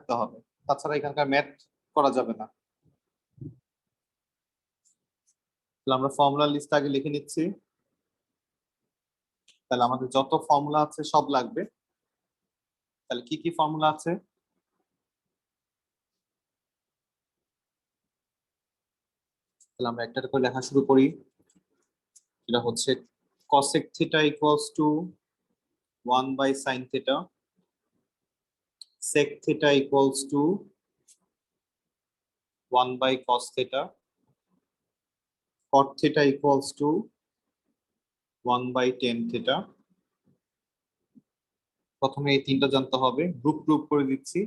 থাকতে হবে, তাছাড়া এখানকার ম্যাথ করা যাবে না। তাহলে আমরা ফর্মুলা লিস্ট আগে লিখে নিচ্ছি। তাহলে আমাদের যত ফর্মুলা আছে সব লাগবে। তাহলে কি কি ফর্মুলা আছে? তাহলে আমরা একটা করে লেখা শুরু করি। এটা হচ্ছে cosec theta equals to 1 by sin theta, sec theta equals to 1 by cos theta, cot theta equals to 1 by tan theta। প্রথমে এই তিনটা জানতে হবে, গ্রুপ গ্রুপ করে দিচ্ছি।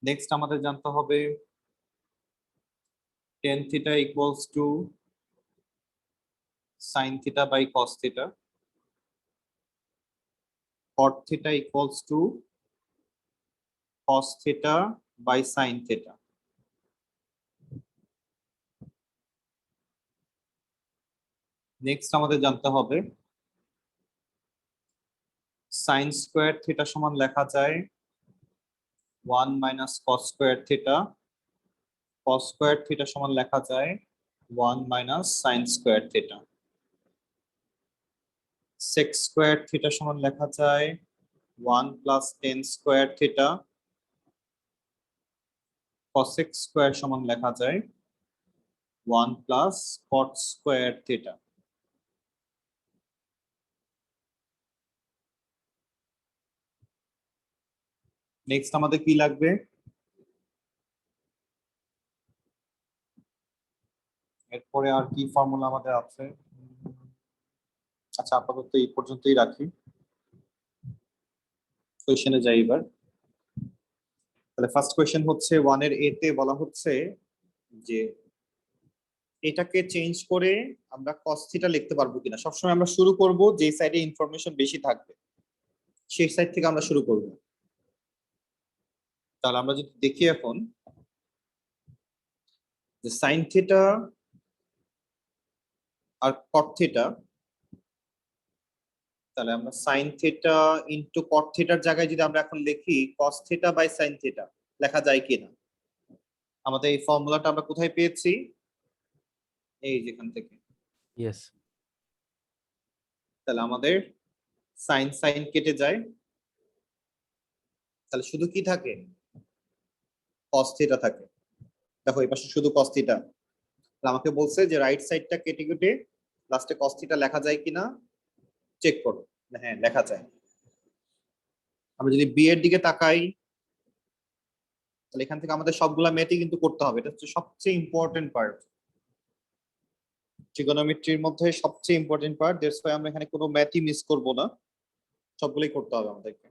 নেক্সট আমাদের জানতে হবে tan theta equals to sin theta by cos theta, cot theta equals to cos theta by sin theta। Next আমাদের জানতে হবে sin স্কয়ার থিটা সমান লেখা যায় 1 minus cos square theta, cos square theta সমান লেখা যায় 1 minus sin square theta. sec square theta সমান লেখা যায় 1 plus tan square theta, cosec square সমান লেখা যায় 1 plus cot square theta. Next আমাদের কি লাগবে? এরপরে আর কি ফর্মুলা আমাদের আছে? আচ্ছা, আপাতত এই পর্যন্তই রাখি, কোয়েশ্চেনে যাই এবার। তাহলে ফার্স্ট কোয়েশ্চেন হচ্ছে 1 এর এ তে বলা হচ্ছে যে এটাকে চেঞ্জ করে আমরা cos থিটা লিখতে পারবো কিনা। সবসময় আমরা শুরু করব যে সাইডে ইনফরমেশন বেশি থাকবে সেই সাইড থেকে আমরা শুরু করব। তাহলে আমরা যদি দেখি এখন যে sin থিটা আর cot থিটা, তাহলে আমরা sin থিটা ইনটু cot থিটার জায়গায় যদি আমরা এখন লিখি cos theta by sin theta লেখা যায় কিনা। আমাদের এই ফর্মুলাটা আমরা কোথায় পেয়েছি? এই যেখান থেকে। ইয়েস। তাহলে আমাদের sin sin কেটে যায়, তাহলে শুধু কি থাকে? cos থিটা থাকে। দেখো এই পাশে শুধু cos থিটা। তাহলে আমাকে বলছে যে রাইট সাইডটা কেটে কেটে লাস্টে cos থিটা লেখা যায় কিনা চেক করো। হ্যাঁ, লেখা যায়। আমরা যদি বি এর দিকে তাকাই তাহলে এখান থেকে আমাদের সবগুলা ম্যাথই কিন্তু করতে হবে, এটা হচ্ছে সবচেয়ে ইম্পর্টেন্ট পার্ট। ট্রিগোনোমেট্রির মধ্যে সবচেয়ে ইম্পর্টেন্ট পার্ট, দ্যাটস ওয়াই আমরা এখানে কোনো ম্যাথই মিস করব না, সবগুলোই করতে হবে আমাদেরকে।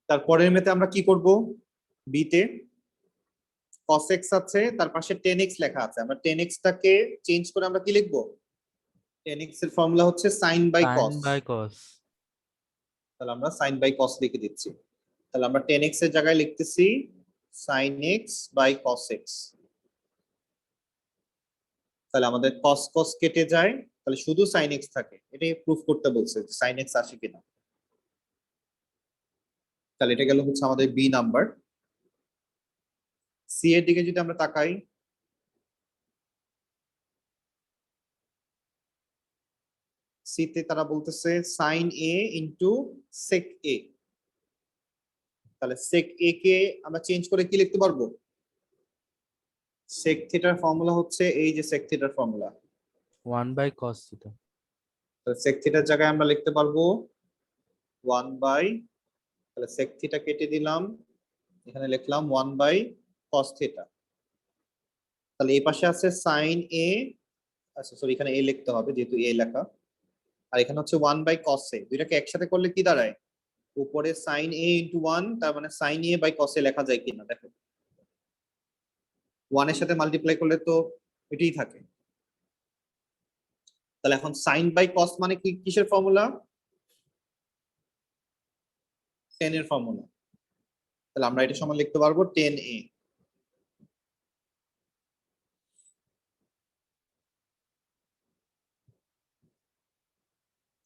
তারপরের ম্যাথে আমরা কি করব? বি তে cos x আছে, তার পাশে tan x লেখা আছে, আমরা tan x টাকে চেঞ্জ করে আমরা কি লিখব? tan x এর ফর্মুলা হচ্ছে sin by sin cos। by cos। তাহলে আমরা sin বাই cos লিখে দিচ্ছি। তাহলে আমরা tan x এর জায়গায় লিখতেছি sin x by cos x। তাহলে আমাদের cos cos কেটে যায়, তাহলে শুধু sin x থাকে। এটাই প্রুফ করতে বলছে sin x আসে কিনা। তাহলে এটা গেল হচ্ছে আমাদের বি নাম্বার। সি এর দিকে যদি আমরা তাকাই, সি তে তারা বলতেছে sin a into sec a। তাহলে sec a কে আমরা চেঞ্জ করে কি লিখতে পারবো? sec থিটার ফর্মুলা হচ্ছে এই যে sec থিটার ফর্মুলা। 1 by cos theta। তাহলে sec থিটার জায়গায় আমরা লিখতে পারবো 1 বাই, তাহলে sec থিটা কেটে দিলাম, এখানে লিখলাম 1 বাই cos থিটা। তাহলে এই পাশে আছে sin a, আচ্ছা সরি এখানে a লিখতে হবে যেহেতু a লেখা, আর এখানে হচ্ছে 1 বাই cos a। দুইটাকে একসাথে করলে কি দাঁড়ায়? উপরে sin a ইনটু 1, তার মানে sin a by cos a লেখা যায় কিনা দেখো। 1 এর সাথে মাল্টিপ্লাই করলে তো এটাই থাকে। তাহলে এখন sin বাই cos মানে কি, কিসের ফর্মুলা? tan এর ফর্মুলা। তাহলে আমরা এটা সমান লিখতে পারবো tan a।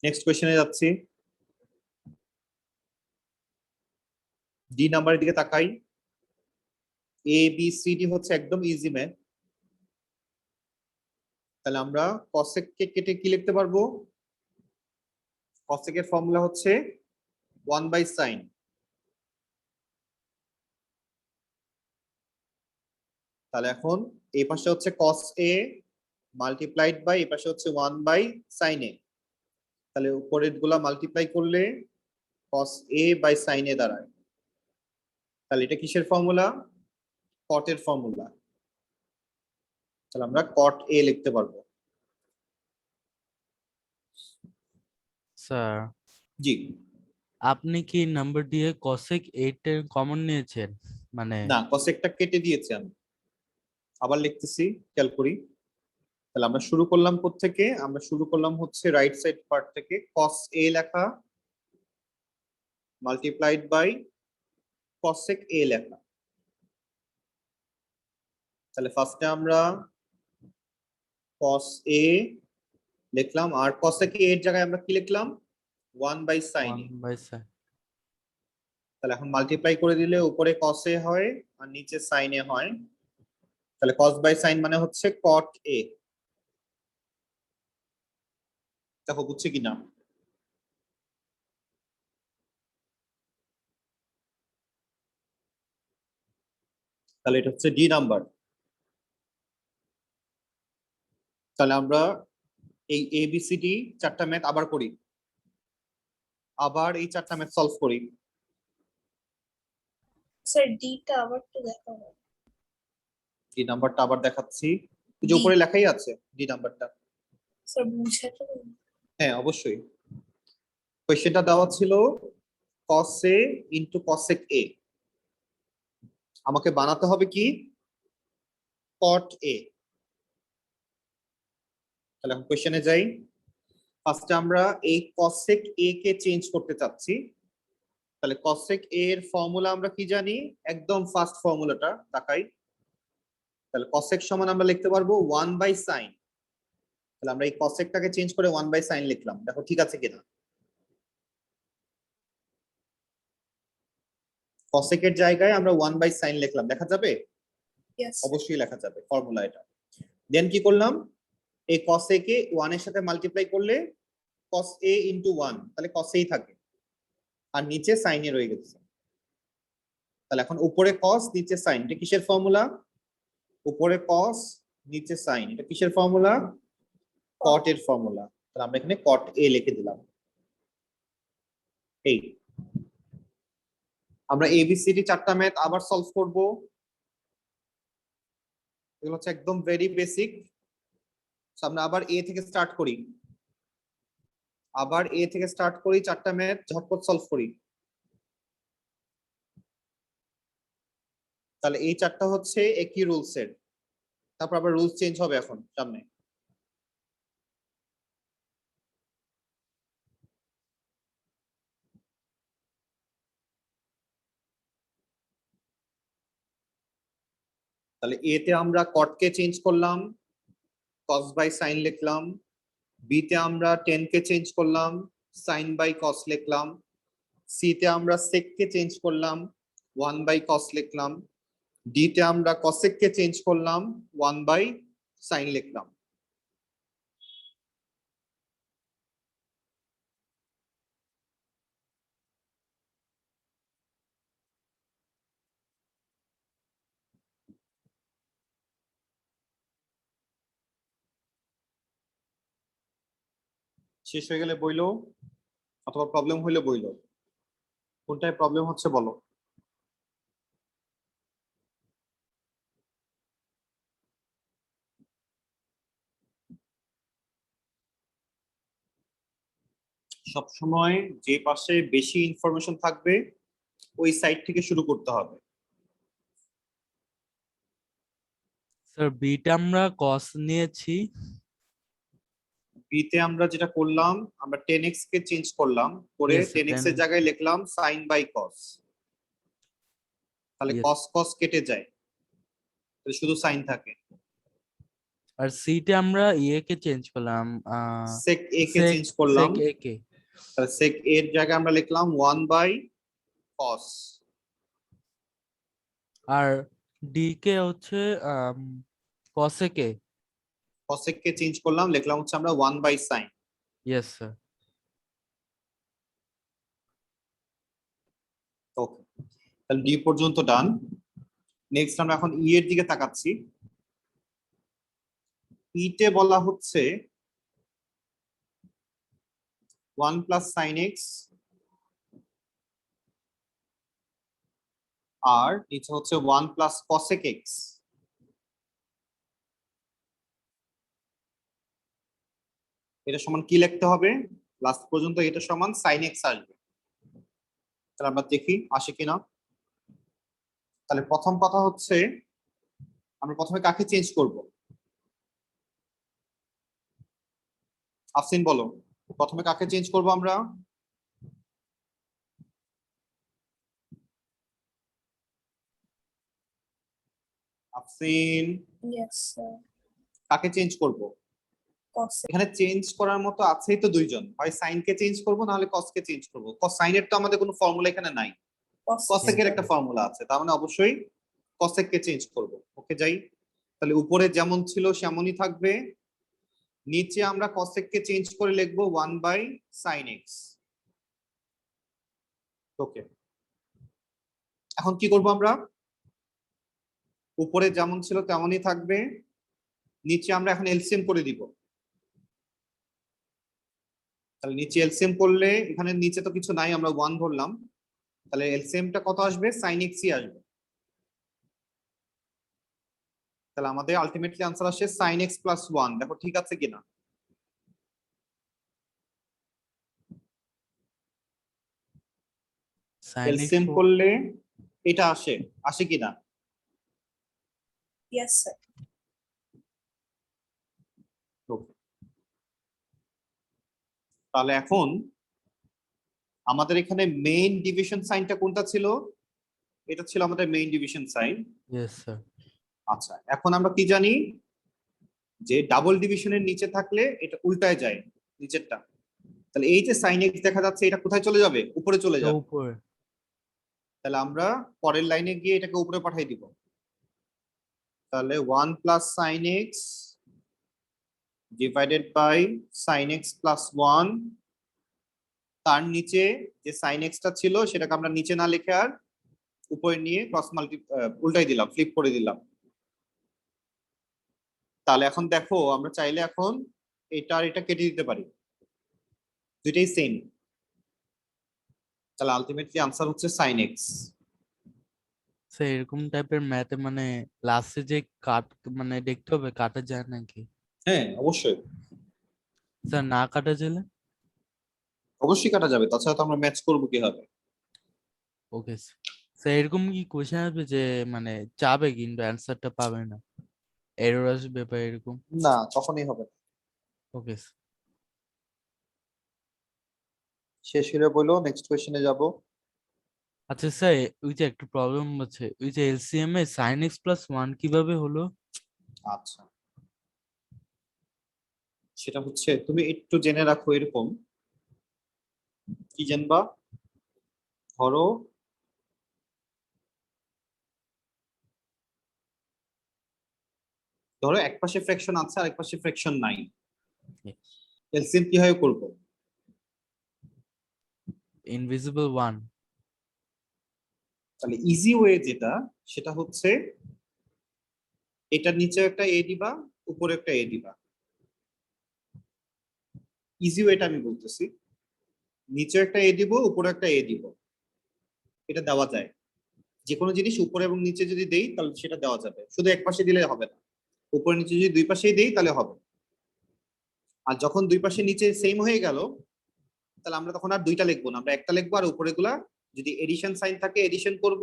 নেক্সট কোশ্চেনে যাচ্ছি। ডি নাম্বারের দিকে তাকাই। এ বি সি ডি হচ্ছে একদম ইজি ম্যাথ। তাহলে আমরা কসেক কে কেটে কি লিখতে পারবো? কসেক এর ফর্মুলা হচ্ছে 1/sin। তাহলে এখন এই পাশে হচ্ছে cos a মাল্টিপ্লাইড বাই এই পাশে হচ্ছে 1/sin a। তাহলে উপরের গুলা মাল্টিপ্লাই করলে cos a by sin a দাঁড়ায়। তাহলে এটা কিসের ফর্মুলা? cot এর ফর্মুলা। তাহলে আমরা cot a লিখতে পারবো। স্যার জি আপনি কি নাম্বার দিয়ে cosec 8 এর কমন নিয়েছেন? মানে না, কসেকটা কেটে দিয়েছি আমি। আবার লিখতেছি, খেয়াল করি। তাহলে আমরা শুরু করলাম কোত্থেকে? আমরা শুরু করলাম হচ্ছে রাইট সাইড পার্ট থেকে। cos a লেখা মাল্টিপ্লাইড বাই cosec a লেখা। তাহলে ফার্স্টে আমরা cos a লিখলাম, আর cosec a এর জায়গায় আমরা কি লিখলাম? 1/sin a। 1/sin। তাহলে এখন মাল্টিপ্লাই করে দিলে উপরে cos a হয় আর নিচে sin a হয়। তাহলে cos বাই sin মানে হচ্ছে cot a। দেখো বুঝছে কিনা? তাহলে এটা হচ্ছে ডি নাম্বার। তাহলে আমরা এই এবিসিডি চারটা ম্যাথ আবার করি, আবার এই চারটা ম্যাথ সলভ করি। স্যার ডিটা আবার একটু দেখাবো। ডি নাম্বারটা আবার দেখাচ্ছি, এই যে D, উপরে লেখাই আছে ডি নাম্বারটা। স্যার বুঝাতে হ্যাঁ অবশ্যই। কোয়েশ্চেনটা দেওয়া ছিল cos a into cosec a। আমাকে বানাতে হবে কি? cot a। তাহলে এখন কোয়েশ্চেনে যাই। ফার্স্টে আমরা এই cosec a কে চেঞ্জ করতে চাচ্ছি। তাহলে cosec a এর ফর্মুলা আমরা কি জানি? একদম ফার্স্ট ফর্মুলাটা তাকাই। তাহলে cosec সমান আমরা লিখতে পারবো 1/sin। তাহলে আমরা এই cosecটাকে চেঞ্জ করে 1/sin লিখলাম, দেখো ঠিক আছে কিনা? cosec এর জায়গায় আমরা 1/sin লিখলাম, দেখা যাবে? Yes. অবশ্যই লেখা যাবে, ফর্মুলা এটা। দেন কি করলাম? এই cos a কে 1 এর সাথে মাল্টিপ্লাই করলে cos a ইনটু 1, তাহলে cos a থাকে আর নিচে sin এ রয়ে গেছে। তাহলে এখন উপরে cos নিচে sin, এটা কিসের ফর্মুলা? উপরে cos নিচে sin, এটা কিসের ফর্মুলা? cot এর ফর্মুলা। তাহলে আমরা এখানে cot a লিখে দিলাম। এই আমরা এবিসিডি চারটা ম্যাথ আবার সলভ করব। এগুলো হচ্ছে একদম ভেরি বেসিক। আমরা আবার এ থেকে স্টার্ট করি, আবার এ থেকে স্টার্ট করি, চারটা ম্যাথ ঝটপট সলভ করি। তাহলে এই চারটা হচ্ছে একই রুলস এর, তারপর আবার রুলস চেঞ্জ হবে এখন সামনে। তাহলে এ তে আমরা cot কে চেঞ্জ করলাম, cos বাই sin লিখলাম। বি তে আমরা tan কে চেঞ্জ করলাম, sin বাই cos লিখলাম। সি তে আমরা sec কে চেঞ্জ করলাম, 1/cos লিখলাম। ডি তে আমরা cosec কে চেঞ্জ করলাম, 1/sin লিখলাম। শেষ হয়ে গেলে বইলো, অথবা প্রবলেম হইলে বইলো। কোনটায় প্রবলেম হচ্ছে বলো? সবসময় যে পাশে বেশি ইনফরমেশন থাকবে ওই সাইড থেকে শুরু করতে হবে। স্যার বিটা আমরা cos নিয়েছি। বি তে আমরা যেটা করলাম, আমরা 10x কে চেঞ্জ করলাম, করে Yes, sir, 10x 10x এর জায়গায় লিখলাম sin বাই cos। তাহলে Yes. cos cos কেটে যায়, তাহলে শুধু sin থাকে। আর সিটে আমরা ইয়ে কে চেঞ্জ করলাম sec a K sec change করলাম, sec a কে। তাহলে sec a এর জায়গায় আমরা লিখলাম 1/cos। আর ডি কে হচ্ছে cosec a। cosec K change করলাম, লিখলাম হচ্ছে আমরা 1/sin। Yes sir. ওকে, তাহলে ডি পর্যন্ত ডান। নেক্সট আমরা এখন ই এর দিকে তাকাচ্ছি। ই তে বলা হচ্ছে 1 + sin x আর নিচে হচ্ছে 1 + cosec x। এটা সমান কি লিখতে হবে? লাস্ট পর্যন্ত এটা সমান sin x আসবে। তাহলে আমরা দেখি আসে কিনা। তাহলে প্রথম কথা হচ্ছে আমরা প্রথমে কাকে চেঞ্জ করব? আফসিন বলো, প্রথমে কাকে চেঞ্জ করব আমরা? আফসিন, Yes, sir. কাকে চেঞ্জ করব? Cosec. এখানে চেঞ্জ করার মতো আছেই তো দুইজন, হয় সাইন কে চেঞ্জ করব না হলে কস কে চেঞ্জ করব। কস সাইনের তো আমাদের কোনো ফর্মুলা এখানে নাই, Cosec. কসেক এর একটা ফর্মুলা আছে, তার মানে অবশ্যই কসেক কে চেঞ্জ করব। ওকে যাই, তাহলে উপরে যেমন ছিল সেমনই থাকবে, নিচে আমরা কসেক কে চেঞ্জ করে লিখব 1/sin x। ওকে, এখন কি করব আমরা? উপরে যেমন ছিল তেমনই থাকবে, নিচে আমরা এখন এলসিএম করে দিব। তাহলে নিচে এলসিএম করলে এখানে নিচে তো কিছু নাই, আমরা 1 ধরলাম, তাহলে এলসিএমটা কত আসবে? sin x ই আসবে। তাহলে আমাদের আলটিমেটলি आंसर আসে sin x + 1। দেখো ঠিক আছে কিনা। sin x এলসিএম করলে এটা আসে, আসে কিনা? Yes, sir. Okay. তাহলে এখন আমাদের এখানে মেইন ডিভিশন সাইনটা কোনটা ছিল? এটা ছিল আমাদের main division sign. Yes sir. আচ্ছা, এখন আমরা কি জানি যে ডাবল ডিভিশনের নিচে থাকলে এটা উল্টায় যায় নিচেরটা। তাহলে এই যে sin x দেখা যাচ্ছে এটা কোথায় চলে যাবে? উপরে চলে যাবে। উপরে। তাহলে আমরা পরের লাইনে গিয়ে এটাকে উপরে পাঠিয়ে দিব। তাহলে 1 + sin x divided by sin x + 1, তার নিচে যে sin x টা ছিল সেটাকে আমরা নিচে না লিখে আর উপরে নিয়ে ক্রস উল্টাই দিলাম, ফ্লিপ করে দিলাম। তাহলে এখন দেখো আমরা চাইলে এখন এটা আর এটা কেটে দিতে পারি, দুইটাই সেম। তাহলে আলটিমেটলি आंसर হচ্ছে sin x। স্যার এরকম টাইপের ম্যাথে মানে লাস্টে যে কাট মানে দেখতে হবে কাটা যায় নাকি? হ্যাঁ অবশ্যই, স্যার না কাটা গেলে? অবশ্যই কাটা যাবে, তাছাড়া তো আমরা ম্যাচ করবো কিভাবে? Okay sir. এরকম কি কোশ্চেন আসবে যে মানে যাবে কিন্তু অ্যান্সারটা পাবে না, এরর আসবে বা এরকম? না, কখনোই হবে না। ওকে। শেষ হলে বলো, নেক্সট কোশ্চেনে যাব। আচ্ছা স্যার, ওই যে একটু প্রবলেম হচ্ছে, ওই যে এলসিএম এ sin x + 1 কিভাবে হলো? আচ্ছা, সেটা হচ্ছে তুমি একটু জেনে রাখো এরকম। কি জানবা? ধরো ধরো এক পাশে ফ্র্যাকশন আছে আর এক পাশে ফ্র্যাকশন নাই, এলসিএম কিভাবে করবো? ইনভিজিবল 1। তাহলে ইজি ওয়ে যেটা, সেটা হচ্ছে এটার নিচে একটা এ দিবা, উপরে একটা এ দিবা। ইজি ওয়েটা আমি বলতেছি, নিচে একটা এ দিব, উপরে একটা এ দিব। এটা দেওয়া যায়, যে কোনো জিনিস উপরে এবং নিচে যদি দেই তাহলে সেটা দেওয়া যাবে, শুধু এক পাশে দিলে হবে না, উপরে নিচে যদি দুই পাশেই দেই তাহলে হবে। আর যখন দুই পাশে নিচে সেম হয়ে গেল, তাহলে আমরা তখন আর দুইটা লিখবো না, আমরা একটা লিখবো, আর উপরে গুলা যদি এডিশন সাইন থাকে এডিশন করব,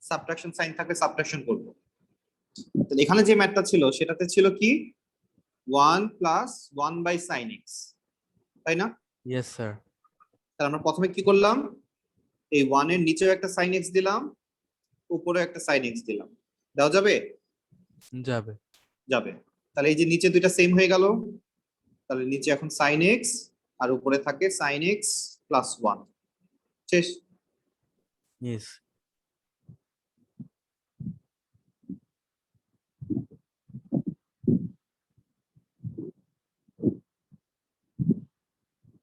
সাবট্রাকশন সাইন থাকে সাবট্রাকশন করব। তাহলে এখানে যে ম্যাথটা ছিল সেটাতে ছিল কি 1 + 1/sin x, তাই না? Yes sir. তাহলে আমরা প্রথমে কি করলাম, এই 1 এর নিচেও একটা sin x দিলাম, উপরে একটা sin x দিলাম। দেওয়া যাবে? যাবে। যাবে। তাহলে এই যে নিচে দুইটা সেম হয়ে গেল, তাহলে নিচে এখন sin x আর উপরে থাকে sin x + 1। শেষ। ইয়েস।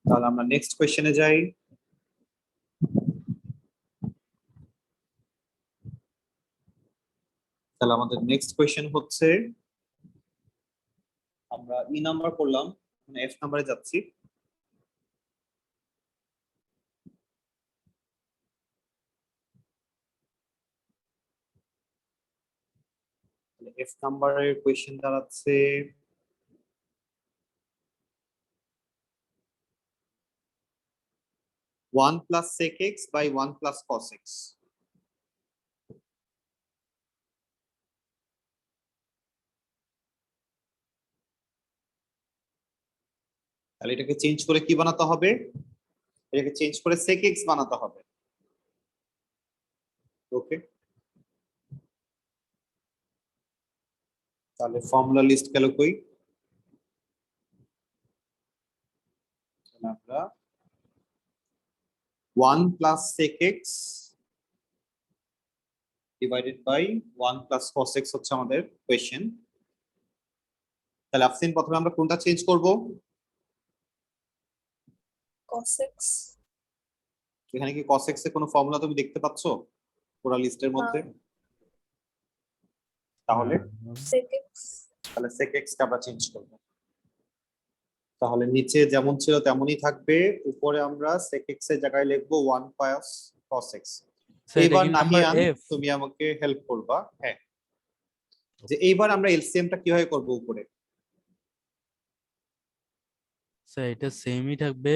তাহলে আমরা নেক্সট কোয়েশ্চেনে যাই। তাহলে আমাদের নেক্সট কোয়েশ্চেন হচ্ছে, আমরা ই নাম্বার করলাম, মানে এফ নাম্বারে যাচ্ছি। এফ নাম্বারের কোয়েশ্চেন দাঁড়াচ্ছে, one plus sec x by one plus cos x. তাহলে এটাকে চেঞ্জ করে কি বানাতে হবে? এটাকে চেঞ্জ করে সেক এক্স বানাতে হবে। ওকে, তাহলে ফর্মুলা লিস্ট গেল কই? আমরা 1 plus sec x divided by 1 plus cos x হচ্ছে আমাদের কোয়েশ্চেন। তাহলে আফসিন প্রথমে আমরা কোনটা চেঞ্জ করব? cos x এখানে কি cos x এর কোনো ফর্মুলা তুমি দেখতে পাচ্ছো পুরো লিস্টের মধ্যে? তাহলে sec x তাহলে sec x কে আমরা চেঞ্জ করব। তাহলে নিচে যেমন ছিল তেমনই থাকবে, উপরে আমরা sec x এর জায়গায় লিখব 1 প্লাস cos x। এবার নাহিয়ান তুমি আমাকে হেল্প করবা। হ্যাঁ, যে এইবার আমরা এলসিএম টা কিভাবে করব উপরে? স্যার এটা সেমই থাকবে।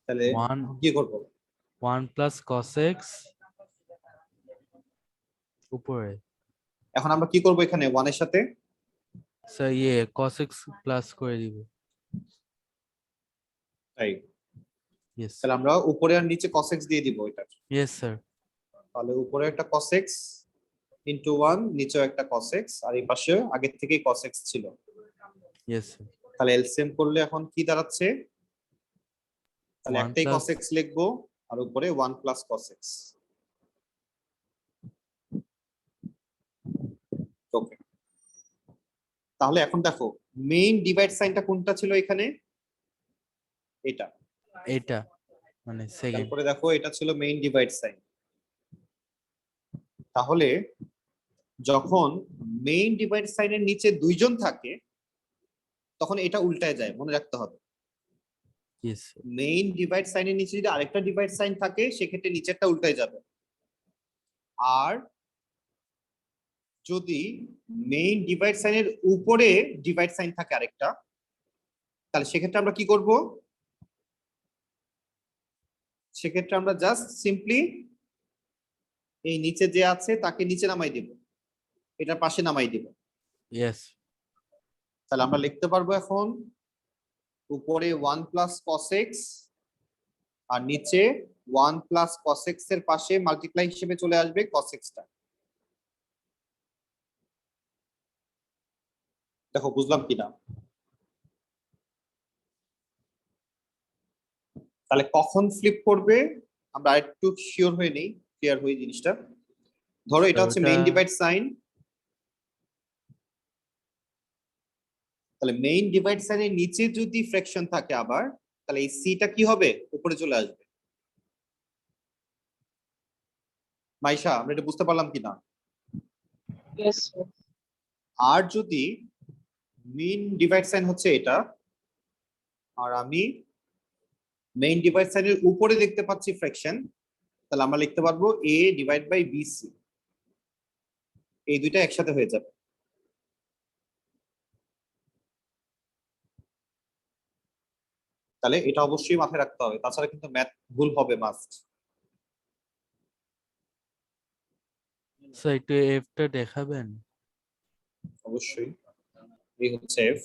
তাহলে 1 কি করব? 1 প্লাস cos x উপরে। এখন আমরা কি করব এখানে 1 এর সাথে? স্যার cos x প্লাস করে দিব। তাই, ইয়েস তাহলে আমরা উপরে আর নিচে cos x দিয়ে দিব এটা। Yes sir. তাহলে উপরে একটা cos x ইনটু 1, নিচেও একটা cos x, আর এই পাশে আগে থেকেই cos x ছিল। Yes sir. তাহলে এলসিএম করলে এখন কি দাঁড়াচ্ছে? তাহলে 1 একটাই প্লাস cos x লিখবো আর উপরে 1 প্লাস cos x। ওকে, তাহলে এখন দেখো মেইন ডিভাইড সাইনটা কোনটা ছিল এখানে? এটা। এটা মানে সেকেন্ড। তারপরে দেখো এটা ছিল মেইন ডিভাইড সাইন। তাহলে যখন মেইন ডিভাইড সাইনের নিচে দুইজন থাকে তখন এটা উল্টায় যায়, মনে রাখতে হবে। ইয়েস মেইন ডিভাইড সাইনের নিচে যদি আরেকটা ডিভাইড সাইন থাকে সেক্ষেত্রে নিচেরটা উল্টায় যাবে। আর যদি মেইন ডিভাইড সাইনের উপরে ডিভাইড সাইন থাকে আরেকটা, তাহলে সেক্ষেত্রে আমরা কি করব? সেক্ষেত্রে আমরা জাস্ট সিম্পলি এই নিচে যে আছে তাকে নিচে নামাই দিব, এটার পাশে নামাই দিব। ইয়েস। তাহলে আমরা লিখতে পারবো এখন উপরে 1 প্লাস cos x আর নিচে 1 প্লাস cos x এর পাশে মাল্টিপ্লাই হিসেবে চলে আসবে cos x টা। দেখো বুঝলাম কিনা? তাহলে কখন ফ্লিপ করবে আমরা আরেকটু শিওর হয়ে নেই, ক্লিয়ার হয়ে জিনিসটা। ধরো এটা হচ্ছে মেইন ডিভাইড সাইন, তাহলে মেইন ডিভাইড সাইনের নিচে যদি ফ্র্যাকশন থাকে আবার, তাহলে এই সিটা কি হবে? উপরে চলে আসবে। মাইশা, আমরা এটা বুঝতে পারলাম কিনা? yes sir আর যদি মেইন ডিভাইড সাইন হচ্ছে এটা আর আমি মেইন ডিভাইড সাইনের উপরে দেখতে পাচ্ছি ফ্র্যাকশন, তাহলে আমরা লিখতে পারবো a ডিভাইড বাই bc, এই দুইটা একসাথে হয়ে যাবে। তাহলে এটা অবশ্যই মাথায় রাখতে হবে, তাছাড়া কিন্তু ম্যাথ ভুল হবে মাস্ট। স্যার একটু এফটা দেখাবেন? অবশ্যই, এই হচ্ছে এফ।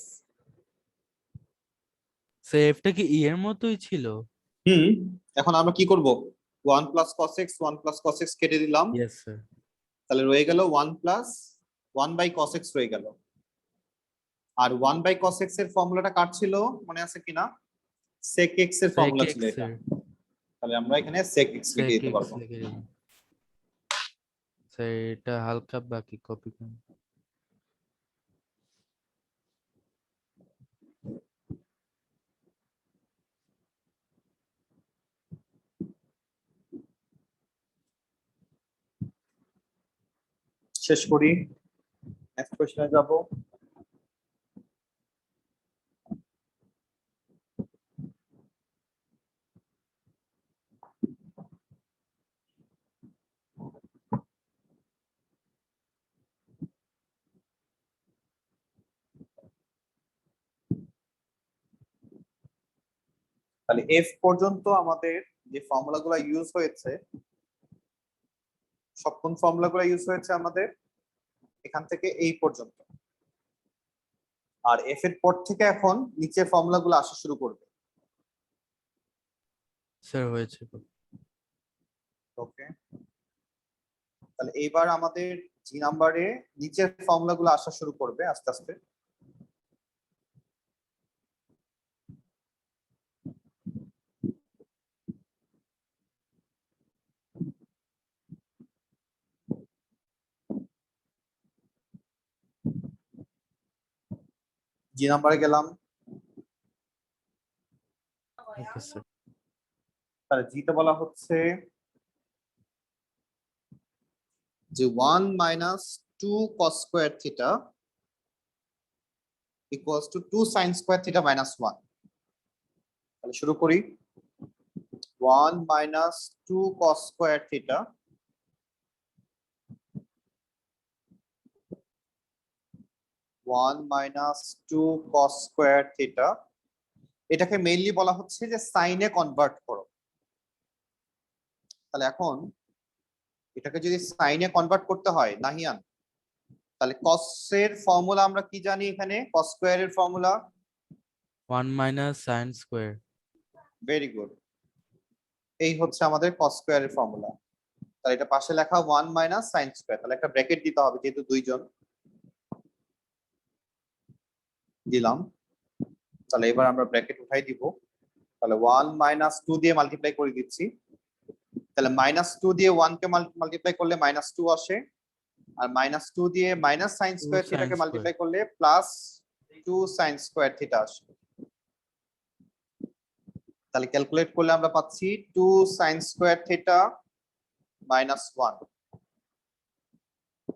স্যার এফটা কি এর মতোই ছিল? এখন আমরা কি করব? 1 plus cos x 1 plus cos x কেটে দিলাম, ইয়েস স্যার। তাহলে রয়ে গেল 1 প্লাস 1 বাই cos x রয়ে গেল। আর 1 বাই cos x এর ফর্মুলাটা কাট ছিল, মনে আছে কিনা? sec x এর ফর্মুলা ছিল এটা। তাহলে আমরা এখানে sec x লিখে দিতে পারবো। স্যার এটা হালকা বাকি কপি করুন। শেষ করি, নেক্সট কোশ্চেনে যাব। তাহলে এফ পর্যন্ত আমাদের যে ফর্মুলাগুলো ইউজ হয়েছে, সব কোন ফর্মুলাগুলো ইউজ হয়েছে আমাদের এখান থেকে এই পর্যন্ত। আর এফ এর পর থেকে এখন নিচে ফর্মুলাগুলো আসা শুরু করবে। স্যার হয়েছে। ওকে, তাহলে এইবার আমাদের জি নাম্বারে নিচের ফর্মুলাগুলো আসা শুরু করবে আস্তে আস্তে। জি নাম্বারে গেলাম। Okay sir. তাহলে জিতে বলা হচ্ছে যে 1 minus 2 cos square theta equals to 2 sin square theta minus 1। তাহলে শুরু করি। 1 মাইনাস 2 cos স্কয়ার থিটা এটাকে মেইনলি বলা হচ্ছে যে সাইনে কনভার্ট করো। তাহলে এখন এটাকে যদি সাইনে কনভার্ট করতে হয় নাহিয়ান, তাহলে cos এর ফর্মুলা আমরা কি জানি? এখানে cos স্কয়ারের formula 1 minus sine square. Very good, এই হচ্ছে আমাদের cos স্কয়ারের ফর্মুলা। তাহলে এটা পাশে লেখা 1 মাইনাস সাইন স্কয়ার, তাহলে একটা ব্র্যাকেট দিতে হবে যেহেতু দুইজন দিলাম। তাহলে এবার আমরা ব্র্যাকেট উঠাই দিব। তাহলে 1 মাইনাস 2 দিয়ে মাল্টিপ্লাই করে দিচ্ছি। তাহলে মাইনাস 2 দিয়ে 1 কে মাল্টিপ্লাই করলে মাইনাস 2 আসে, আর মাইনাস 2 দিয়ে minus sine square sin থিটাকে square। Multiply করলে প্লাস 2 সাইন স্কয়ার থিটা আসে। তাহলে ক্যালকুলেট করলে আমরা পাচ্ছি 2 সাইন স্কয়ার থিটা মাইনাস 1।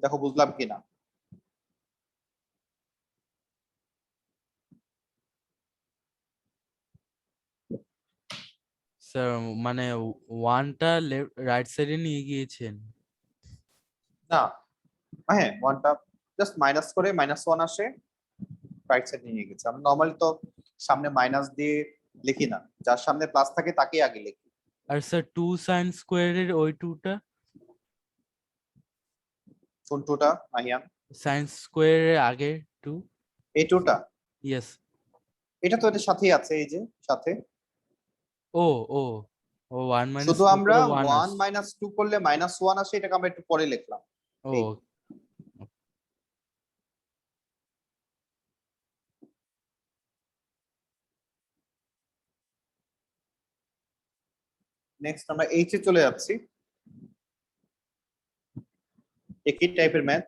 দেখো বুঝলাম কিনা? স্যার মানে 1টা রাইট সাইডে নিয়ে গিয়েছেন। না, হ্যাঁ 1টা জাস্ট মাইনাস করে মাইনাস 1 আসে, রাইট সাইড নিয়ে গেছে। আমরা নরমালি তো সামনে মাইনাস দিয়ে লিখি না, যার সামনে প্লাস থাকে তাকেই আগে লিখি। আর স্যার 2 সাইন স্কোয়ারের ওই 2টা কোন টুটা আহিয়ান? সাইন স্কোয়ারের আগে 2। এই টুটা, ইয়েস। এটা তো এটার সাথেই আছে, এই যে সাথে। ও ও ও 1 মাইনাস শুধু 2 আমরা করে 1 1 আসছে। মাইনাস 2 করলে মাইনাস 1 আসে, এটাকে আমরা একটু পরে লিখলাম। ও এই। নেক্সট আমরা এইচ এ চলে যাচ্ছি। একই টাইপের ম্যাথ।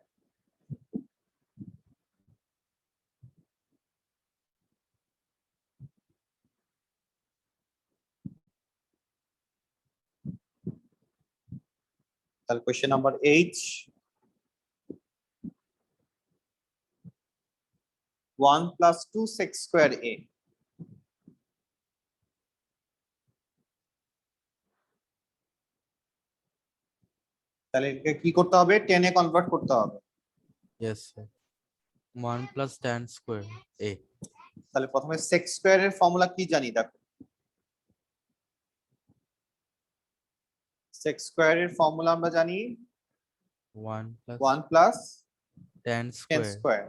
তাহলে question number H, 1 plus 2 sec square A. তাহলে এটাকে কি করতে হবে? 10 এ কনভার্ট করতে হবে। Yes sir. 1 plus tan square A. তাহলে প্রথমে সেক্স স্কয়ারের ফর্মুলা কি জানি? দেখো, সেক্স স্কয়ারের ফর্মুলা আমরা জানি 1 plus 1 plus tan 10 square. Square.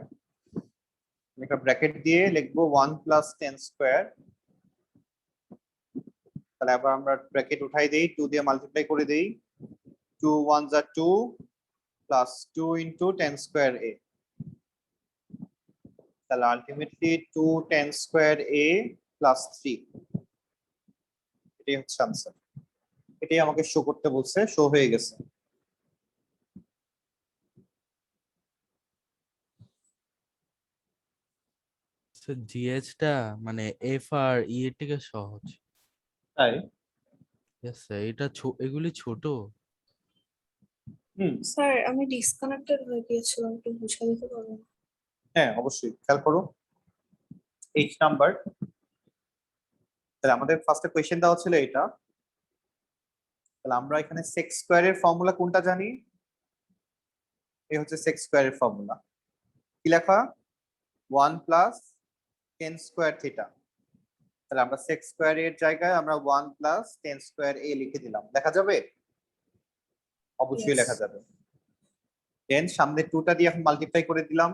একটা ব্র্যাকেট দিয়ে লিখবো 1 প্লাস 10 স্কয়ার। তাহলে আবার আমরা ব্র্যাকেট উঠাই দেই, 2 দিয়ে মাল্টিপ্লাই করে দেই। 2 1 যা 2 প্লাস 2 ইনটু 10 স্কয়ার এ। তাহলে আলটিমেটলি 2 10 স্কয়ার এ প্লাস 3, এটাই হচ্ছে আনসার। এটাই আমাকে শো করতে বলছে, শো হয়ে গেছে। স্যার জিএসটা মানে এফ আর ই এর থেকে সহজ। তাই ইয়েস স্যার, এটা এগুলি ছোট। স্যার আমি ডিসকানেক্টেড হয়ে গিয়েছিলাম, একটু বুঝিয়ে দিতে পারবেন? হ্যাঁ অবশ্যই, খেয়াল করো 8 নাম্বার। তাহলে আমাদের ফার্স্টে কোয়েশ্চেন দেওয়া ছিল এটা। তাহলে আমরা এখানে sec স্কয়ার এর ফর্মুলা কোনটা জানি? এই হচ্ছে sec স্কয়ার এর ফর্মুলা। কি লেখা? 1 প্লাস tan স্কয়ার থিটা। তাহলে আমরা sec স্কয়ার এর জায়গায় আমরা 1 প্লাস tan স্কয়ার a লিখে দিলাম। লেখা যাবে? অবশ্যই Yes. লেখা যাবে। দেন সামনে 2টা দিয়ে এখন মাল্টিপ্লাই করে দিলাম।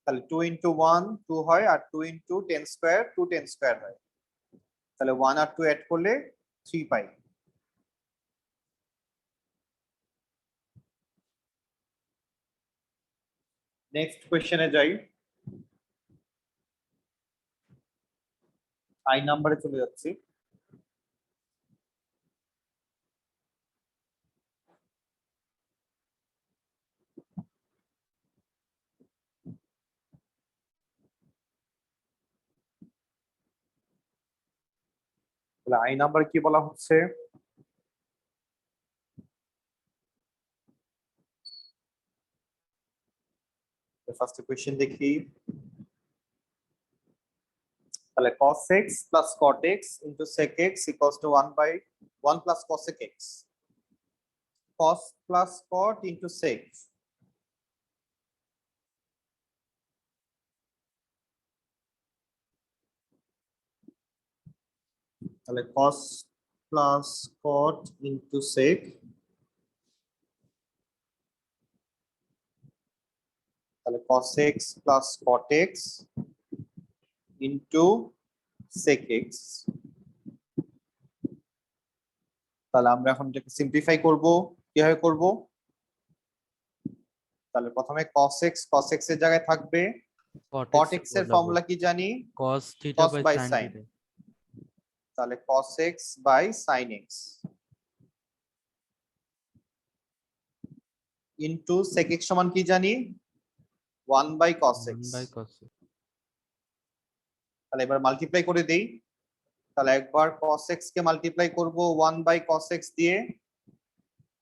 তাহলে 2 ইনটু 1 2 হয়, আর 2 into tan square 2 tan square হয়। তাহলে 1 আর 2 অ্যাড করলে 3 পাই। নেক্সট কোশ্চেনে যাই। আই নাম্বারে চলে যাচ্ছি। তাহলে আই নাম্বার কি বলা হচ্ছে? ফার্স্ট কোশ্চেন দেখি। তাহলে cos x plus cot x into sec x equals to 1 by 1 plus cosec x. Cos plus cot into sec. তাহলে cos plus cot into sec, তাহলে cos x plus cot x into sec x। তাহলে আমরা এখন এটাকে simplify করব। কিভাবে করব? তাহলে প্রথমে cos x এর জায়গায় থাকবে cot x এর ফর্মুলা কি জানি? cos theta cos by by sin sin। theta। তাহলে cos x by sin x into sec x সমান কি জানি? 1 by cos x। 1 by cos x। তাহলে এবার মাল্টিপ্লাই করে দেই। তাহলে একবার cos x কে মাল্টিপ্লাই করব 1 by cos x দিয়ে,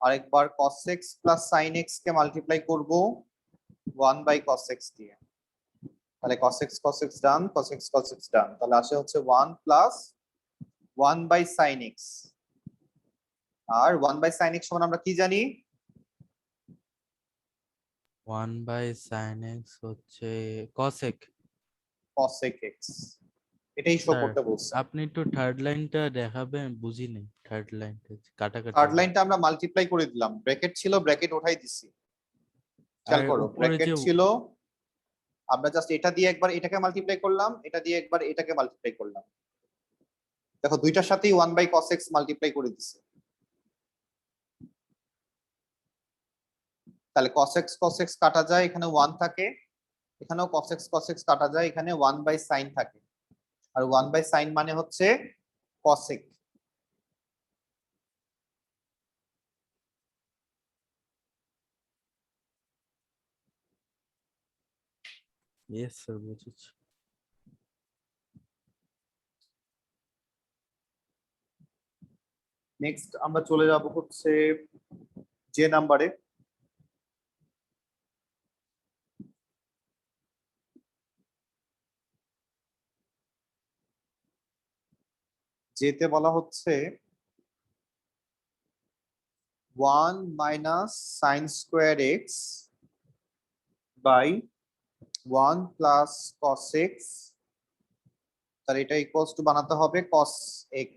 আরেকবার cos x plus sin x কে মাল্টিপ্লাই করব 1 by cos x দিয়ে। তাহলে cos x ডান, cos x ডান। তাহলে আসে হচ্ছে 1 plus 1 by sin x। R 1 by sin x সমান আমরা কি জানি? 1 by sin x হচ্ছে cosec। cosec x। এটাই শো স্যার করতে বলছে। আপনি একটু থার্ড লাইনটা দেখাবেন, বুঝি নাই থার্ড লাইনটা কাটাকাটি। থার্ড লাইনটা আমরা মাল্টিপ্লাই করে দিলাম, ব্র্যাকেট ছিল ব্র্যাকেট উঠাই দিছি। খেয়াল আর করো উপরে ব্র্যাকেট যে ছিল, আমরা জাস্ট এটা দিয়ে একবার এটাকে মাল্টিপ্লাই করলাম, এটা দিয়ে একবার এটাকে মাল্টিপ্লাই করলাম। দেখো দুইটার সাথেই 1 বাই cos x মাল্টিপ্লাই করে দিছে। তাহলে cos x কাটা যায়, এখানে 1 থাকে, এখানেও cos x কাটা যায়, এখানে 1 বাই sin থাকে। আর 1 বাই sin মানে হচ্ছে cosec। ইয়েস স্যার বুঝেছি। নেক্সট আমরা চলে যাব হচ্ছে যে নাম্বারে। যেতে বলা হচ্ছে 1 minus sin square x by 1 plus cos x। তাহলে এটা ইকুয়ালস টু বানাতে হবে cos x।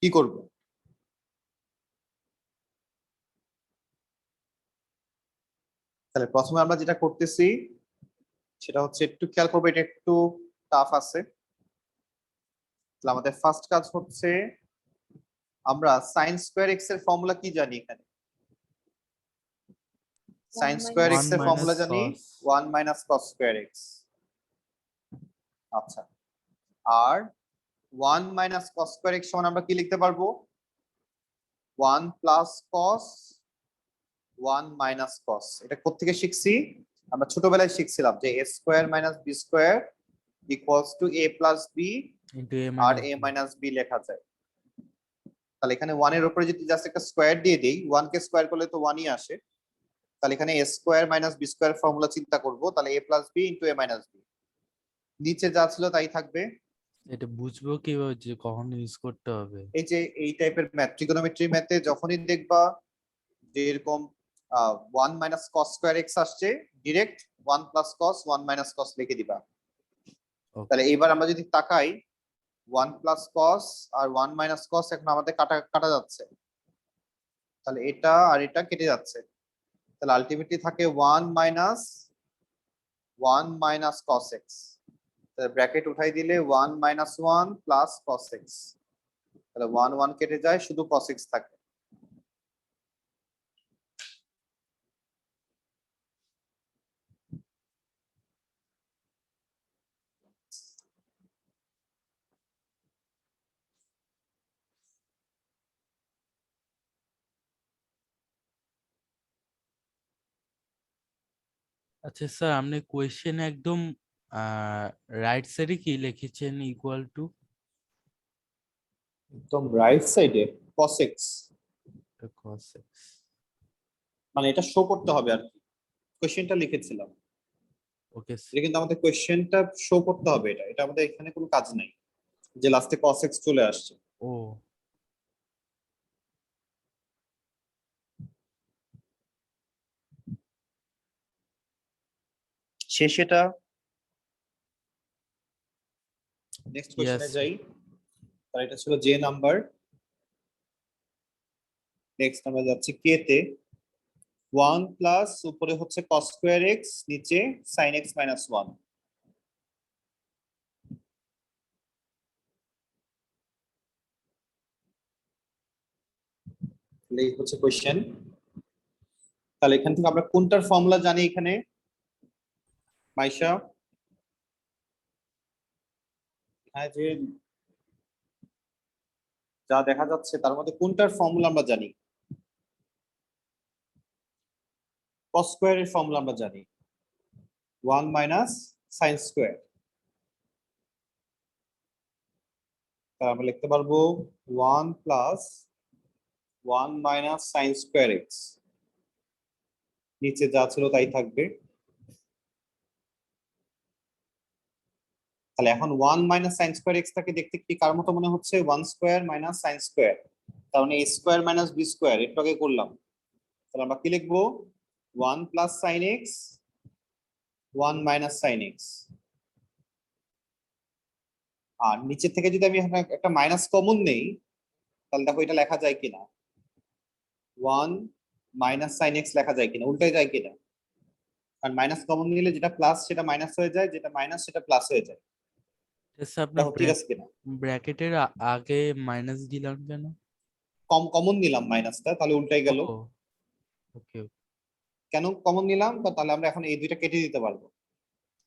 কি করব? তাহলে প্রথমে আমরা যেটা করতেছি সেটা হচ্ছে, একটু খেয়াল করবো, এটা একটু টাফ আছে। তাহলে আমাদের ফার্স্ট কাজ হচ্ছে, আমরা sin square x এর ফর্মুলা কি জানি? এখানে sin square x 1 এর ফর্মুলা minus জানি cos। 1 minus cos square x। আচ্ছা, আর 1 minus cos square x সমান আমরা কি লিখতে পারবো? 1 plus cos 1 minus cos। এটা কোত্থেকে শিখছি? আমরা ছোটবেলায় শিখছিলাম যে a square minus b square equals to a plus b into a R minus a b। minus b লেখা যায়। তাহলে এখানে 1 এর উপরে যদি জাস্ট একটা স্কোয়ার দিয়ে দেই, 1 কে স্কোয়ার করলে তো 1ই আসে। তাহলে এখানে a square minus b square formula চিন্তা করব, তাহলে a plus b into a minus b, নিচে যা ছিল তাই থাকবে। এটা বুঝবো কিভাবে যে কখন ইউজ করতে হবে? এই যে এই টাইপের ম্যাথ, ট্রিগোনোমেট্রি ম্যাথে যখনই দেখবা যে এরকম 1 মাইনাস কস স্কোয়ার এক্স আসছে, direct 1 plus cos 1 minus cos লিখে দিবা। Okay. তাহলে এইবার আমরা যদি তাকাই 1 প্লাস কস আর 1 মাইনাস কস এখন আমাদের কাটা কাটা যাচ্ছে, তাহলে এটা আর এটা কেটে যাচ্ছে, তাহলে আলটিমেটলি থাকে 1 মাইনাস কস এক্স, তাহলে ব্র্যাকেট উঠাই দিলে 1 মাইনাস 1 প্লাস কস এক্স, তাহলে 1 1 কেটে যায়, শুধু কস এক্স থাকে। আচ্ছা স্যার, আপনি কোয়েশ্চেন একদম রাইট সাইডে কি লিখেছেন? ইকুয়াল টু একদম রাইট সাইডে কস এক্স, cos x। মানে এটা শো করতে হবে আর কি, কোশ্চেনটা লিখেছিলাম ওকে এটা, কিন্তু আমাদের কোশ্চেনটা শো করতে হবে, এটা এটা আমাদের এখানে কোনো কাজ নাই যে লাস্টে cos x চলে আসছে। ও শেষ এটা। নেক্সট Yes, কোশ্চেনে sir. যাই, তাহলে এটা ছিল জে নাম্বার। নেক্সট আমরা যাচ্ছি কে তে। 1 প্লাস উপরে হচ্ছে cos স্কয়ার x, নিচে sin x মাইনাস 1, এই হচ্ছে কোশ্চেন। তাহলে এখান থেকে আমরা কোনটার ফর্মুলা জানি এখানে মাইশা? হ্যাঁ, যে যা দেখা যাচ্ছে তার মধ্যে কোনটার ফর্মুলা আমরা জানি? cos স্কয়ারের ফর্মুলা আমরা জানি 1 মাইনাস sin স্কয়ার, তাহলে আমরা লিখতে পারবো 1 plus 1 minus sin square x, নিচে যা ছিল তাই থাকবে। তাহলে এখন 1 মাইনাস sin স্কয়ার x টাকে দেখতে কি কার মতো মনে হচ্ছে? 1 স্কয়ার মাইনাস sin স্কয়ার, তার মানে a square minus b square, একটু আগে করলাম। তাহলে আমরা কি লিখবো? 1 plus sin x 1 minus sin x, আর নিচে থেকে যদি আমি এখানে একটা মাইনাস কমন নেই, তাহলে দেখো এটা লেখা যায় কিনা, 1 মাইনাস sin x লেখা যায় কিনা, উল্টে যায় কিনা, কারণ মাইনাস কমন নিলে যেটা প্লাস সেটা মাইনাস হয়ে যায়, যেটা মাইনাস সেটা প্লাস হয়ে যায়। স্যার আপনার দেখো ঠিক আছে কিনা? ব্র্যাকেটের আগে মাইনাস দিলাম কেন? কমন নিলাম মাইনাসটা, তাহলে উল্টাই গেল। ও ওকে। কেন কমন নিলাম? তাহলে আমরা এখন এই দুইটা কেটে দিতে পারবো।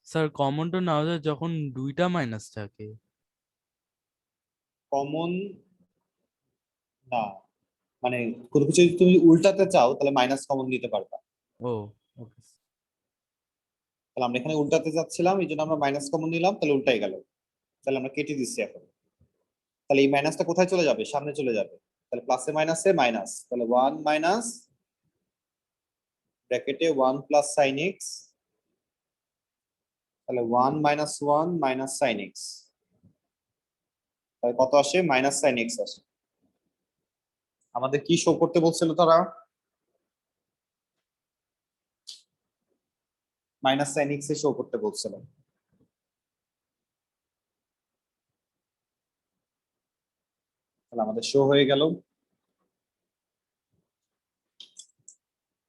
স্যার কমনটা না হলে যখন দুইটা মাইনাস থাকে। কমন না, মানে কোনো কিছু যদি তুমি উল্টাতে চাও তাহলে মাইনাস কমন নিতে পারবা। ও ওকে। তাহলে আমরা এখানে উল্টাতে যাচ্ছিলাম, এই জন্য আমরা মাইনাস কমন নিলাম, তাহলে উল্টাই গেল, তাহলে আমরা কেটে দিচ্ছি এখন। তাহলে এই মাইনাসটা কোথায় চলে যাবে? সামনে চলে যাবে, তাহলে প্লাসে মাইনাসে মাইনাস, তাহলে 1 মাইনাস ব্র্যাকেটে 1 প্লাস sin x, তাহলে 1 মাইনাস 1 মাইনাস sin x, তাহলে কত আসে? মাইনাস sin x আসে। আমাদের কি শো করতে বলছিল তারা? মাইনাস sin x এ শো করতে বলছিল। তাহলে আমাদের শো হয়ে গেল।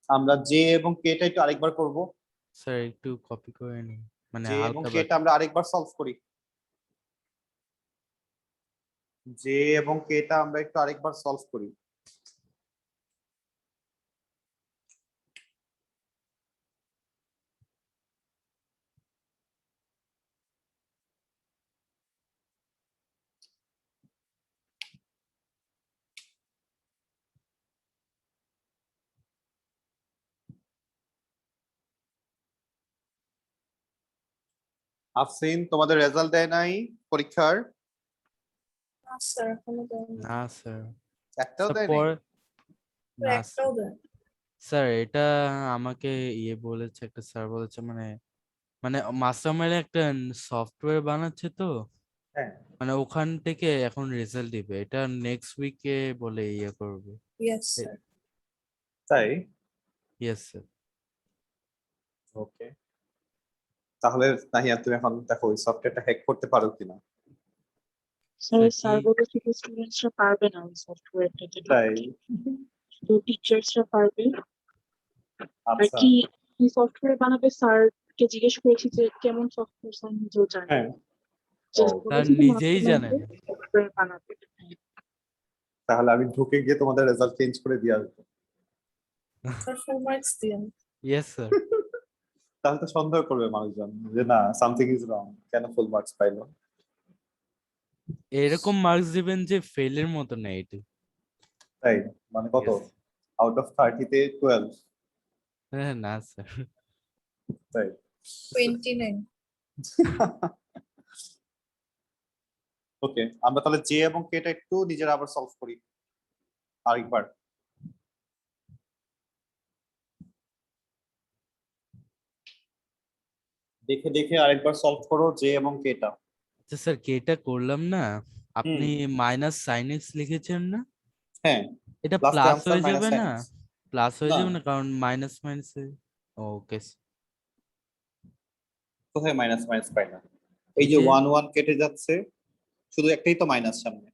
আমরা জে এবং কে টা একটু আরেকবার করব। স্যার একটু কপি করে নিন, মানে জে এবং হালকা কে টা আমরা আরেকবার সলভ করি। জে এবং কে টা আমরা একটু আরেকবার সলভ করি। আফসিন, তোমাদের রেজাল্ট দেয় নাই পরীক্ষার? না স্যার এখনো দেয়নি। না স্যার। একটাও স্যার দেয় নাই? পরে না একটাও দেয় না। স্যার এটা আমাকে বলেছে, একটা স্যার বলেছে মানে মানে মাস্টার মাইন্ড একটা সফটওয়্যার বানাচ্ছে তো, হ্যাঁ, মানে ওখান থেকে এখন রেজাল্ট দিবে, এটা নেক্সট উইকে বলে করবে। Yes sir. তাই? Yes sir. ওকে, তাহলে নাহিয়া তুমি এখন দেখো ওই সফটওয়্যারটা হ্যাক করতে পারো কিনা। স্যার স্যার কি? স্যার বলেছে যে স্টুডেন্টসরা পারবে না ওই সফটওয়্যারটাতে তাই? ঢুকতে, শুধু টিচার্সরা পারবে। আর আচ্ছা, কি কি সফটওয়্যার বানাবে স্যারকে জিজ্ঞেস করেছি যে কেমন সফটওয়্যার, স্যার নিজেও জানে হ্যাঁ। জাস্ট ও, স্যার বলেছে যে নিজেই জানে না। সফটওয়্যার বানাবে। তাহলে আমি ঢুকে গিয়ে তোমাদের রেজাল্ট চেঞ্জ করে দিয়ে আসবো। স্যার ফুল মার্কস দিন। Yes sir. তাহলে তো সন্দেহ করবে মানুষজন যে না, সামথিং ইজ রং, কেন ফুল মার্কস পাইলো। এরকম মার্কস দিবেন যে ফেলের মতো না এটা। তাই? মানে কত? Yes. আউট অফ 30-তে 12? হ্যাঁ না স্যার। তাই? 29। ওকে, আমরা তাহলে জে এবং কেটা একটু নিজেরা আবার সলভ করি আরেকবার। দেখে দেখে আরেকবার সলভ করো জে এবং কেটা। আচ্ছা স্যার কেটা করলাম না, আপনি মাইনাস সাইন এক্স লিখেছেন না, হ্যাঁ, এটা লাস্টে প্লাস আনসার হয়ে মাইনাস যাবে সাইন না? এক্স। প্লাস হয়ে না, যাবে না, কারণ মাইনাস মাইনাস। ওকে। কোথায় মাইনাস মাইনাস পাই না? এই যে 1 1 কেটে যাচ্ছে, শুধু একটাই তো মাইনাস সামনে।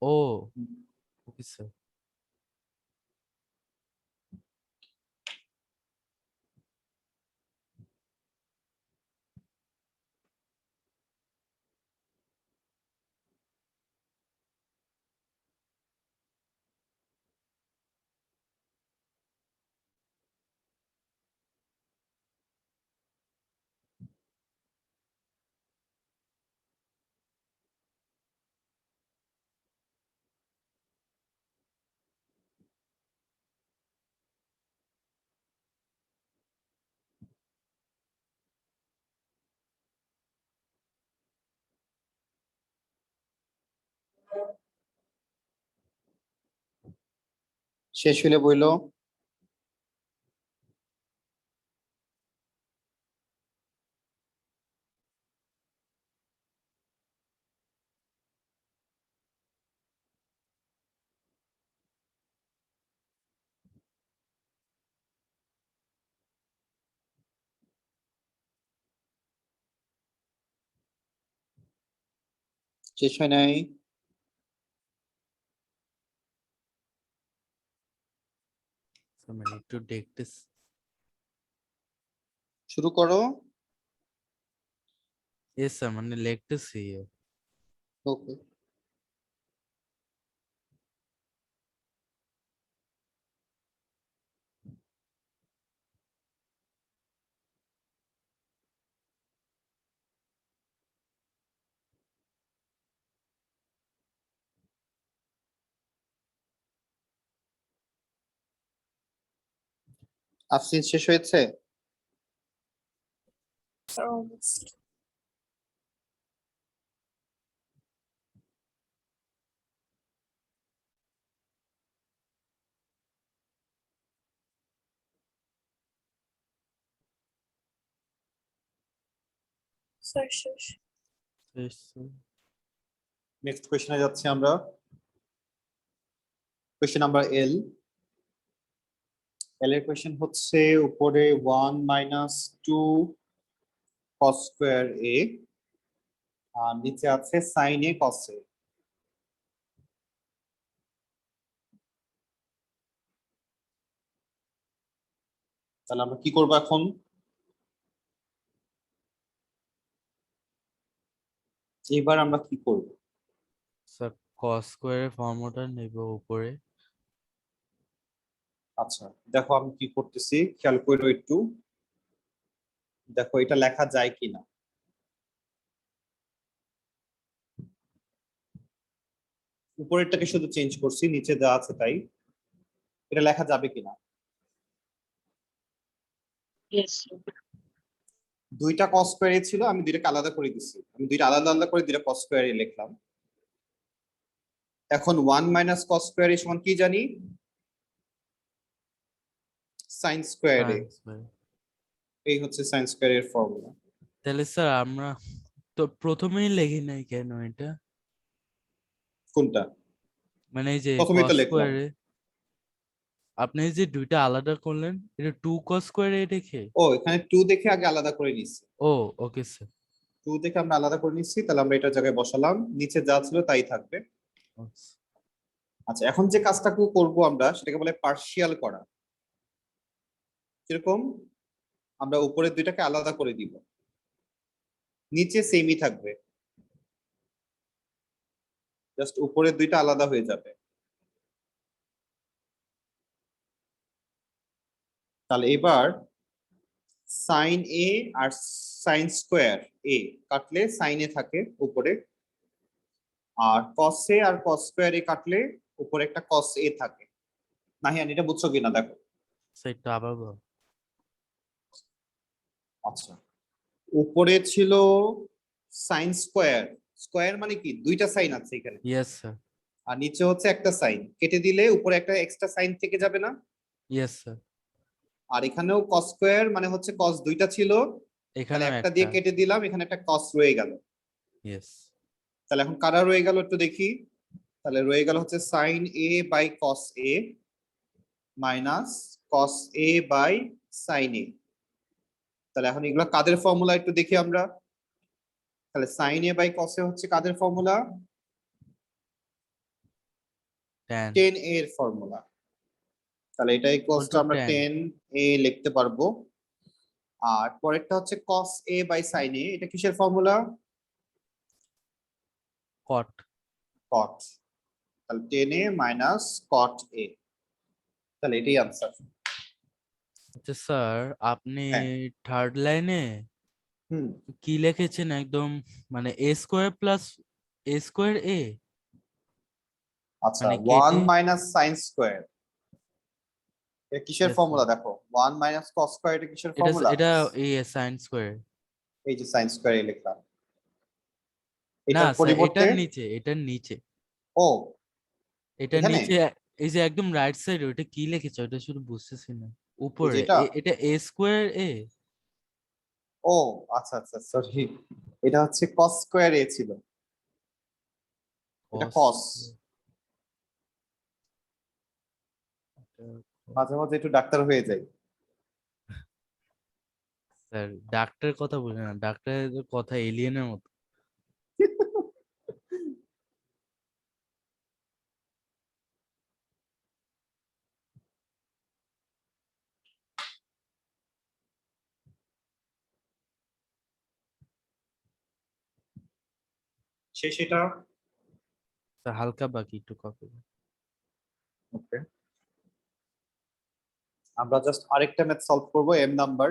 ও ওকে স্যার। শেষ হলে বইলো। শেষ হয় নাই? মানে একটু দেখতেছি। শুরু করো। ইয়েস স্যার, মানে লিখতেছি। ওকে, আফসিন শেষ হয়েছে? Sir almost. স্যার শেষ। শেষ স্যার। নেক্সট কোশ্চেনে যাচ্ছি আমরা। কোশ্চেন নাম্বার এল। এল এর কোশ্চেন হচ্ছে উপরে 1 মাইনাস 2 cos স্কয়ার এ, আর নিচে আছে sin এ cos এ। তাহলে আমরা কি করব এখন? এবার আমরা কি করব? স্যার কস স্কোয়ারের ফর্মুলা নেব উপরে। আচ্ছা, দেখো আমি কি করতেছি, খেয়াল করো একটু। দেখো এটা লেখা যায় কিনা। উপরেরটাকে শুধু চেঞ্জ করছি, নিচে যা আছে তাই। এটা লেখা যাবে কিনা? ইয়েস দুইটা cos স্কয়ার এ ছিল, আমি দুইটাকে আলাদা করে দিছি। আমি দুইটা আলাদা আলাদা করে দুইটা cos স্কয়ার এ লিখলাম। এখন 1 মাইনাস কস স্কোয়ার এ সমান কি জানি, sign square A. Sin square। এই হচ্ছে সাইন স্কোয়ার এর ফর্মুলা। তাহলে স্যার আমরা তো প্রথমেই লিখি নাই কেন এটা, কোনটা? মানে এই যে প্রথমেই cos তো লিখলাম। স্কোয়ারে আপনি এই যে দুইটা আলাদা করলেন, এটা 2 cos স্কোয়ারে দেখে। ও এখানে 2 দেখে আগে আলাদা করে নিচ্ছি, ও ওকে স্যার। 2 দেখে আমরা আলাদা করে নিচ্ছি, তাহলে আমরা এটার জায়গায় বসালাম, নিচে যা ছিল তাই থাকবে। আচ্ছা, এখন যে কাজটা করব আমরা সেটাকে বলে পার্শিয়াল করা। কিরকম? আমরা উপরের দুইটাকে আলাদা করে দিব, নিচে সেমই থাকবে, জাস্ট উপরের দুইটা আলাদা হয়ে যাবে। তাহলে এবার সাইন এ আর সাইন স্কোয়ার এ কাটলে সাইন এ থাকে উপরে, আর কস এ আর কস স্কোয়ার এ কাটলে উপরে একটা কস এ থাকে। নাহিয়ান এটা বুঝছো কিনা দেখো। সেটা আবার বল। আচ্ছা, উপরে ছিল সাইন স্কোয়ার, স্কোয়ার মানে কি দুইটা সাইন আছে এখানে, ইয়েস স্যার। আর নিচে হচ্ছে একটা সাইন, কেটে দিলে উপরে একটা এক্সট্রা সাইন থেকে যাবে না? Yes sir. আর এখানেও কস স্কোয়ার মানে হচ্ছে কস দুইটা ছিল, তাহলে এখানেও একটা একটা। দিয়ে কেটে দিলাম, এখানে একটা কস রয়ে গেল। ইয়েস। তাহলে এখন কারা রয়ে গেল একটু দেখি। তাহলে রয়ে গেল হচ্ছে sine A by cos A minus cos A by sine A. তাহলে এখন এগুলো কাদের ফর্মুলা একটু দেখি আমরা। তাহলে সাইন এ বাই কস এ হচ্ছে কাদের ফর্মুলা? tan টেন এর ফর্মুলা। তাহলে এটা ইকুয়ালস টু to আমরা 10 টেন এ লিখতে পারবো। আর পরেরটা হচ্ছে কস এ বাই সাইন এ, এটা কিসের ফর্মুলা? cot। কট। তাহলে টেন এ মাইনাস কট এ, তাহলে এটাই আনসার। আচ্ছা স্যার, আপনি হ্যাঁ। থার্ড লাইনে হুম। কি লিখেছেন একদম, মানে a square plus a square a, আচ্ছা, মানে 1 কেটে। মাইনাস সাইন স্কোয়ার এটা কিসের Yes, ফর্মুলা sir। দেখো, 1 মাইনাস কস স্কোয়ার এটা কিসের এটা ফর্মুলা? এটা a sin স্কোয়ার। এই যে সাইন স্কোয়ার এ লিখলাম, না এটার স্যার, পরিবর্তে এটার নিচে ও এটার এখানে নিচে এই যে একদম রাইট সাইডে ওটা কি লিখেছে ওটা শুধু বুঝতেছি না। এই যে উপরে এটা, এটা a স্কোয়ার a। ও আচ্ছা আচ্ছা সরি, এটা হচ্ছে কস স্কোয়ার এ ছিল, এটা cos কস। square। মাঝে মাঝে একটু ডাক্তার হয়ে যায়। স্যার ডাক্তারের কথা বলে না, ডাক্তারের কথা এলিয়েনের মতো। শেষ এটা। স্যার হালকা বাকি একটু কপি। ওকে, আমরা জাস্ট আরেকটা ম্যাথ সলভ করব, এম নাম্বার।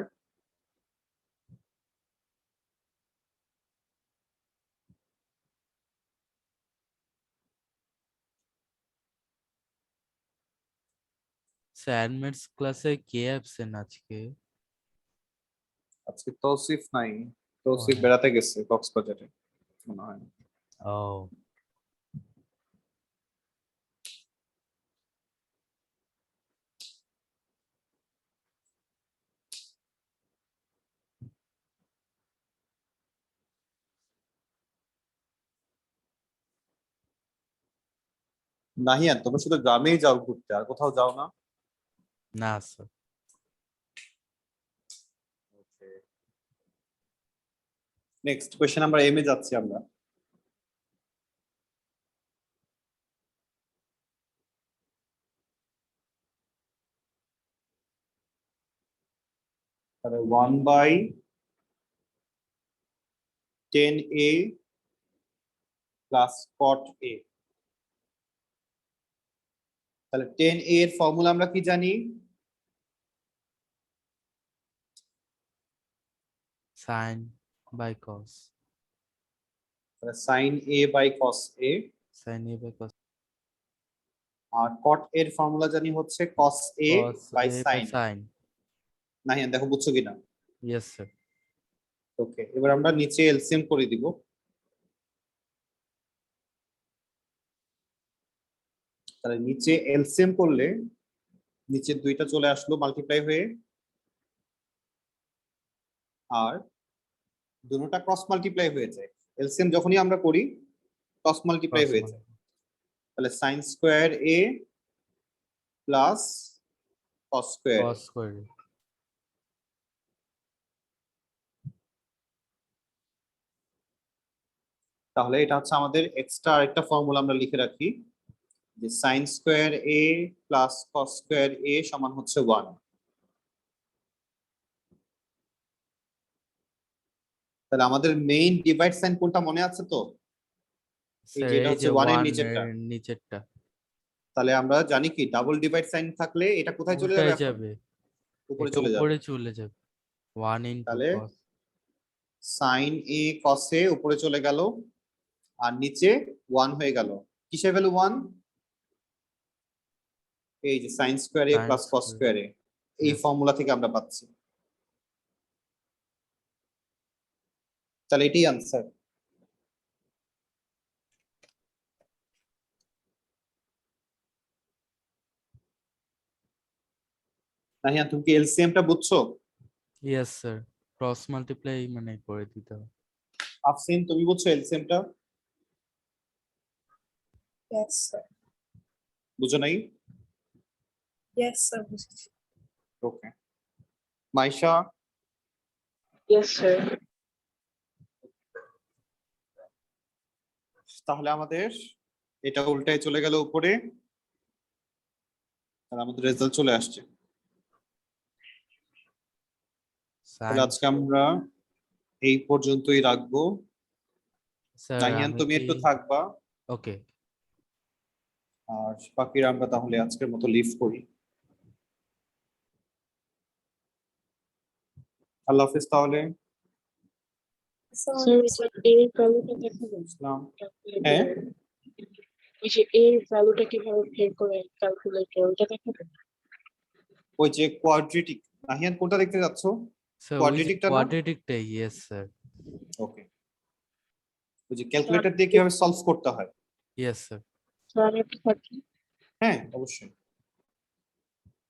স্যার ম্যাথস ক্লাসে কে অ্যাবসেন্ট আজকে? আজকে তৌসিফ নাই, ও তৌসিফ হ্যাঁ। বেড়াতে গেছে কক্সবাজারে মনে হয়। ও নাহিয়ান তোমরা শুধু গ্রামেই যাও ঘুরতে, আর কোথাও যাও না? না স্যার। নেক্সট কোয়েশ্চেন, আমরা এম এ যাচ্ছি আমরা। তাহলে 1 বাই 10 এ প্লাস কট এ। তাহলে 10 এ এর ফর্মুলা আমরা কি জানি? Sine by cos. তাহলে sine A by cos A. Sine A by cos. আর কট এর ফর্মুলা জানি হচ্ছে cos A cos by A by sine. Sine. Nahian দেখো বুঝছো কিনা। Yes sir. ওকে, এবার আমরা নিচে এলসিএম করে দিব। তাহলে নিচে এলসিএম করলে নিচের দুইটা চলে আসলো মাল্টিপ্লাই হয়ে, আর দুটোটা ক্রস মাল্টিপ্লাই হয়ে যায়। এলসিএম যখনই আমরা করি ক্রস মাল্টিপ্লাই হয়ে যায়। তাহলে sign square A plus cos square. cos square A। তাহলে এটা হচ্ছে আমাদের এক্সট্রা আরেকটা ফর্মুলা আমরা লিখে রাখি, যে সাইন স্কোয়ার এ প্লাস কস স্কোয়ার এ সমান হচ্ছে 1। তাহলে আমাদের মেইন ডিভাইড সাইন কোনটা মনে আছে তো? এই স্যার যে এটা এই হচ্ছে যে 1 এর 1 নিচেরটা। এর নিচেরটা তাহলে আমরা জানি কি ডাবল ডিভাইড সাইন থাকলে এটা কোথায় চলে যাবে? উল্টায় এখন যাবে, উপরে এটা চলে যাবে। উপরে চলে যাবে 1 ইনটু তাহলে cos। সাইন এ কস এ উপরে চলে গেল, আর নিচে 1 হয়ে গেল। কিসের ভ্যালু 1? এই যে sine square A sin plus cos square। Square A, এই Yes. ফর্মুলা থেকে আমরা পাচ্ছি। তাহলে এটাই আনসার। নাহিয়ান তুমি কি এলসিএম টা বুঝছো? ইয়েস স্যার, ক্রস মাল্টিপ্লাই মানে করে দিতে হবে। আফসিন তুমি বুঝছো এলসিএম টা? ইয়েস স্যার, বুঝো নাই? ইয়েস স্যার, বুঝেছি। ওকে। মাইশা? Yes sir. তাহলে আমাদের এটা উল্টায় চলে গেল উপরে, আর আমাদের রেজাল্ট চলে আসছে। তাহলে sin আজকে আমরা এই পর্যন্তই রাখবো। স্যার নাহিয়ান আমি তুমি কি একটু থাকবা, ওকে আর বাকিরা আমরা তাহলে আজকের মতো লিভ করি। আল্লাহ হাফিজ তাহলে। আসসালামু স্যার আলাইকুম এর ভ্যালুটা দেখাবেন ইসলাম। calculator হ্যাঁ? এ? ওই যে এর ভ্যালুটা কিভাবে বের করে ক্যালকুলেটর ওটা দেখাবেন? ওই যে কোয়াড্রেটিক, নাহিয়ান কোনটা দেখতে যাচ্ছ? স্যার ওই যে কোয়াড্রেটিকটা না? কোয়াড্রেটিকটা, ইয়েস স্যার, ওকে। ওই যে ক্যালকুলেটর দিয়ে কিভাবে সলভ করতে হয়। Yes sir. স্যার আমি একটু থাকি। হ্যাঁ অবশ্যই।